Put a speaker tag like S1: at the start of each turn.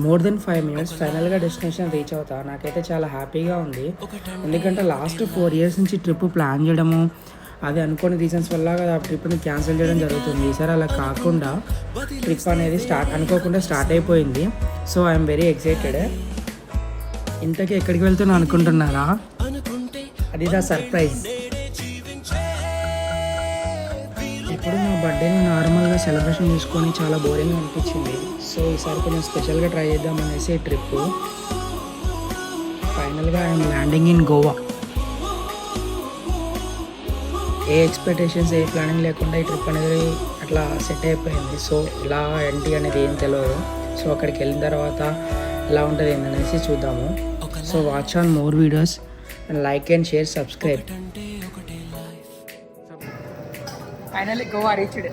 S1: More than 5 minutes ఫైనల్గా destination reach అవుతా. నాకైతే చాలా హ్యాపీగా ఉంది, ఎందుకంటే లాస్ట్ 4 ఇయర్స్ నుంచి ట్రిప్ ప్లాన్ చేయడము, అది అనుకోని రీజన్స్ వల్ల ఆ ట్రిప్ని క్యాన్సిల్ చేయడం జరుగుతుంది. ఈసారి అలా కాకుండా ట్రిప్ అనేది అనుకోకుండా స్టార్ట్ అయిపోయింది. So I'm very excited. ఇంతకీ ఎక్కడికి వెళ్తున్నా అనుకుంటున్నారా? అది దా సర్ప్రైజ్. ఇప్పుడు నా బర్త్డేని నార్మల్గా సెలబ్రేషన్ చేసుకొని చాలా బోరింగ్ అనిపించింది. సో ఈసారి కొంచెం స్పెషల్గా ట్రై చేద్దాం అనేసి ట్రిప్. ఫైనల్గా I'm landing in Goa. A expectations A planning లేకుండా ఈ ట్రిప్ అనేది అట్లా సెట్ అయిపోయింది. సో ఇలా ఏంటి అనేది ఏం తెలియదు. సో అక్కడికి వెళ్ళిన తర్వాత ఎలా ఉంటుంది ఏంటనేసి చూద్దాము. So watch on more videos and like and share subscribe.
S2: Finally Goa reached.